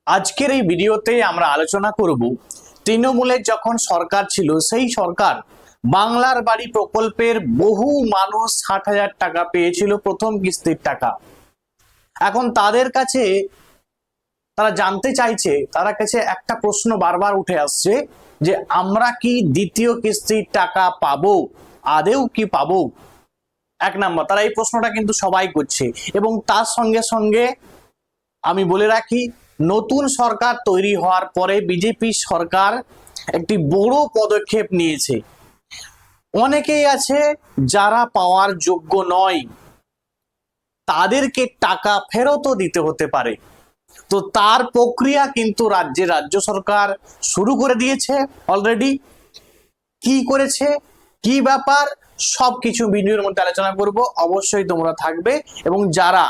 আজকের এই ভিডিওতে আমরা আলোচনা করব তৃণমূলের যখন সরকার ছিল সেই সরকার বাংলার বাড়ি প্রকল্পের বহু মানুষ ৬০,০০০ টাকা পেয়েছিল প্রথম কিস্তির টাকা। এখন তাদের কাছে তারা জানতে চাইছে, তার কাছে একটা প্রশ্ন বারবার উঠে আসছে যে আমরা কি দ্বিতীয় কিস্তির টাকা পাবো, আদেও কি পাবো? এক নাম্বার, তারা এই প্রশ্নটা কিন্তু সবাই করছে। এবং তার সঙ্গে সঙ্গে আমি বলে রাখি, নতুন সরকার তৈরি হওয়ার পরে বিজেপি সরকার একটি বড় পদক্ষেপ নিয়েছে। অনেকেই আছে যারা পাওয়ার যোগ্য নয়, তাদেরকে টাকা ফেরতও দিতে হতে পারে। তো তার প্রক্রিয়া কিন্তু রাজ্য সরকার শুরু করে দিয়েছে অলরেডি। কি করেছে, কি ব্যাপার, সবকিছু ভিডিওর মধ্যে আলোচনা করব। অবশ্যই তোমরা থাকবে এবং যারা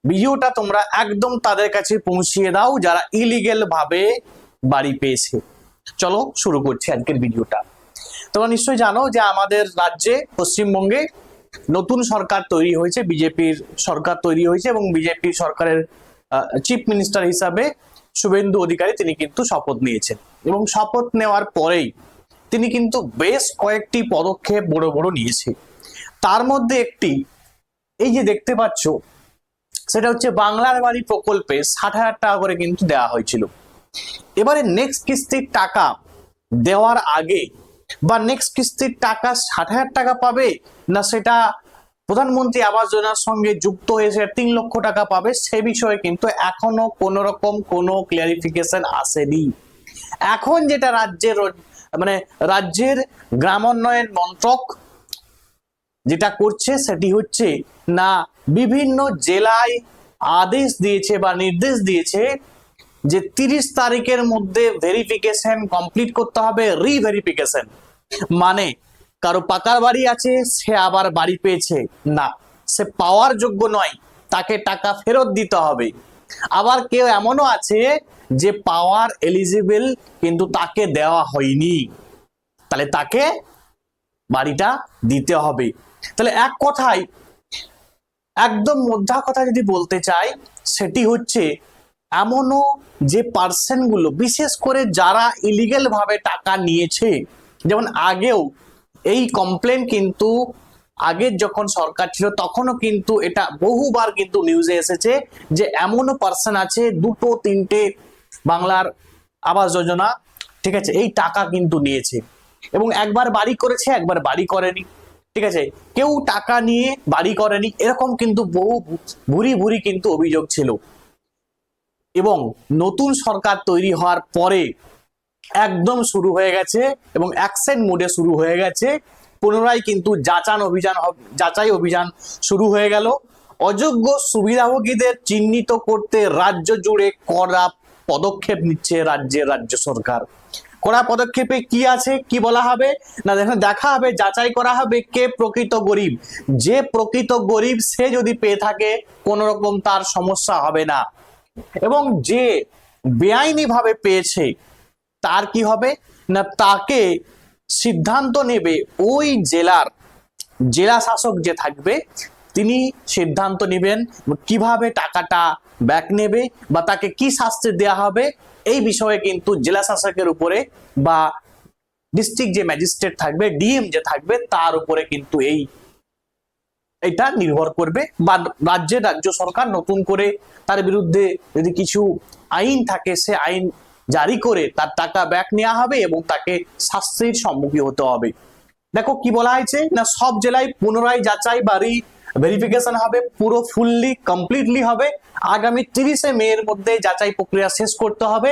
ভিডিওটা তোমরা একদম তাদের কাছে পৌঁছিয়ে দাও যারা ইলিগেল ভাবে বাড়ি পেয়েছে। চলো শুরু করছি আজকের ভিডিওটা। তোমরা নিশ্চয়ই জানো যে আমাদের রাজ্যে পশ্চিমবঙ্গে নতুন সরকার তৈরি হয়েছে, বিজেপির সরকার তৈরি হয়েছে এবং বিজেপি সরকারের চিফ মিনিস্টার হিসাবে শুভেন্দু অধিকারী তিনি কিন্তু শপথ নিয়েছেন। এবং শপথ নেওয়ার পরেই তিনি কিন্তু বেশ কয়েকটি পদক্ষেপ বড় বড় নিয়েছে। তার মধ্যে একটি এই যে দেখতে পাচ্ছ, সেটা হচ্ছে বাংলার বাড়ি প্রকল্পে ৬০,০০০ টাকা করে কিন্তু দেওয়া হয়েছিল। এবারে নেক্সট কিস্তির টাকা দেওয়ার আগে বা নেক্সট কিস্তির টাকা ৬০,০০০ টাকা পাবে না সেটা প্রধানমন্ত্রী আবাস যোজনার সঙ্গে যুক্ত হয়েছে ৩ লক্ষ টাকা পাবে, সে বিষয়ে কিন্তু এখনো কোনো রকম কোনো ক্লিয়ারিফিকেশন আসেনি। এখন যেটা রাজ্যের গ্রামোন্নয়ন মন্ত্রক যেটা করছে সেটি হচ্ছে না, বিভিন্ন জেলায় আদেশ দিয়েছে বা নির্দেশ দিয়েছে যে ৩০ তারিখের মধ্যে ভেরিফিকেশন কমপ্লিট করতে হবে। রিভেরিফিকেশন মানে কারো পাকার বাড়ি আছে, সে আবার বাড়ি পেয়েছে না, সে পাওয়ার যোগ্য নয়, তাকে টাকা ফেরত দিতে হবে। আবার কেউ এমনও আছে যে পাওয়ার এলিজিবল কিন্তু তাকে দেওয়া হয়নি, তাহলে তাকে বাড়িটা দিতে হবে। তাহলে এক কথায় একদম মোদ্দা কথা যদি বলতে চাই, সেটি হচ্ছে এমনও যে পার্সন গুলো, বিশেষ করে যারা ইলিগেল ভাবে টাকা নিয়েছে, যেমন আগেও এই কমপ্লেন কিন্তু আগের যখন সরকার ছিল তখনও কিন্তু এটা বহুবার কিন্তু নিউজে এসেছে যে এমনও পার্সন আছে ২-৩টে বাংলার আবাস যোজনা, ঠিক আছে, এই টাকা কিন্তু নিয়েছে এবং একবার বাড়ি করেছে, একবার বাড়ি করেনি, ঠিক আছে, কেউ টাকা নিয়ে বাড়ি করেনি, এরকম কিন্তু বহু ভুরি ভুরি কিন্তু অভিযোগ ছিল। এবং নতুন সরকার তৈরি হওয়ার পরে একদম শুরু হয়ে গেছে এবং অ্যাকশন মোডে শুরু হয়ে গেছে। পুনরায় কিন্তু যাচাই অভিযান শুরু হয়ে গেল। অযোগ্য সুবিধাভোগীদের চিহ্নিত করতে রাজ্য জুড়ে কড়া পদক্ষেপ নিচ্ছে রাজ্য সরকার। কড়া পদক্ষেপে কি আছে, কি বলা হবে না, দেখা হবে, যাচাই করা হবে কে প্রকৃত গরিব। যে প্রকৃত গরিব সে যদি পেয়ে থাকে কোন রকম তার সমস্যা হবে না, এবং যে বেআইনি ভাবে পেয়েছে তার কি হবে না, তাকে সিদ্ধান্ত নেবে ওই জেলা শাসক যে থাকবে, তিনি সিদ্ধান্ত নেবেন কিভাবে টাকাটা ব্যাক নেবে বা তাকে কি শাস্তি দেওয়া হবে। এই বিষয়ে কিন্তু জেলা শাসকের উপরে বা ডিস্ট্রিক্ট যে ম্যাজিস্ট্রেট থাকবে, ডিএম যে থাকবে, তার উপরে কিন্তু এটা নির্ভর করবে। বা রাজ্য সরকার নতুন করে তার বিরুদ্ধে যদি কিছু আইন থাকে, সে আইন জারি করে তার টাকা ব্যাক নেওয়া হবে এবং তাকে শাস্তির সম্মুখীন হতে হবে। দেখো কি বলা হয়েছে না, সব জেলায় পুনরায় যাচাই বা ভেরিফিকেশন হবে, পুরো ফুললি কমপ্লিটলি হবে। আগামী ৩০শে মের মধ্যে যাচাই প্রক্রিয়া শেষ করতে হবে।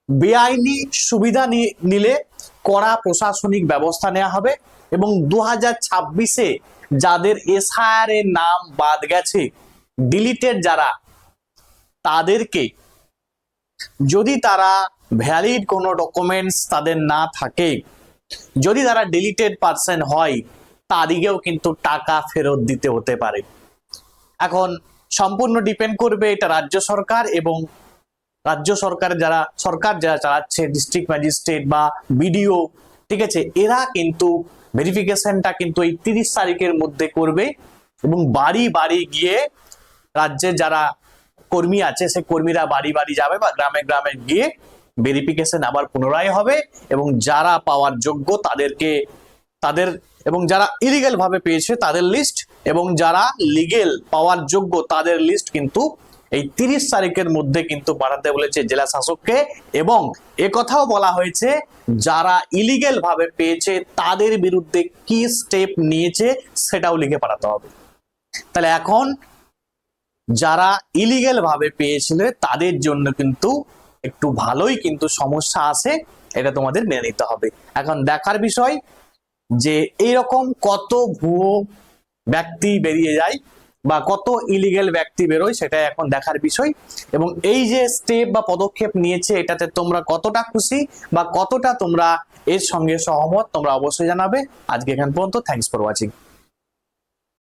বেআইনি সুবিধা নিলে কড়া প্রশাসনিক ব্যবস্থা নেওয়া হবে এবং ২০২৬-এ যাদের এসআইআর এর নাম বাদ গেছে, ডিলিটেড যারা, তাদেরকে যদি তারা ভ্যালিড কোনো ডকুমেন্টস তাদের না থাকে, যদি তারা ডিলিটেড পার্সন হয়, তাদেরকেও কিন্তু টাকা ফেরত দিতে হতে পারে। এখন সম্পূর্ণ ডিপেন্ড করবে এটা রাজ্য সরকার এবং রাজ্য সরকার যারা চালাচ্ছে, ডিস্ট্রিক্ট ম্যাজিস্ট্রেট বা বিডিও, ঠিক আছে, এরা কিন্তু ভেরিফিকেশনটা কিন্তু এই ৩০ তারিখের মধ্যে করবে এবং বাড়ি বাড়ি গিয়ে রাজ্যের যারা কর্মী আছে সেই কর্মীরা বাড়ি বাড়ি যাবে বা গ্রামে গ্রামে গিয়ে ভেরিফিকেশন আবার পুনরায় হবে এবং যারা পাওয়ার যোগ্য তাদের এবং যারা ইলিগাল ভাবে পেয়েছে তাদের লিস্ট এবং যারা লিগেল পাওয়ার যোগ্য তাদের লিস্ট কিন্তু এই 30 তারিখের মধ্যে কিন্তু পাঠাতে বলেছে জেলা শাসককে। এবং একথাও বলা হয়েছে যারা ইলিগেল ভাবে পেয়েছে তাদের বিরুদ্ধে কি স্টেপ নিয়েছে সেটাও লিখে পাঠাতে হবে। তাহলে এখন যারা ইলিগেল ভাবে পেয়েছিল তাদের জন্য কিন্তু একটু ভালোই কিন্তু সমস্যা আছে, এটা তোমাদের মেনে নিতে হবে। এখন দেখার বিষয় যে এইরকম কত ভুয়ো ব্যক্তি বেরিয়ে যায় বা কত ইলিগেল ব্যক্তি বেরোয়, সেটা এখন দেখার বিষয়। এবং এই যে স্টেপ বা পদক্ষেপ নিয়েছে এটাতে তোমরা কতটা খুশি বা কতটা তোমরা এর সঙ্গে সহমত তোমরা অবশ্যই জানাবে। আজকে এখান পর্যন্ত, থ্যাঙ্কস ফর ওয়াচিং।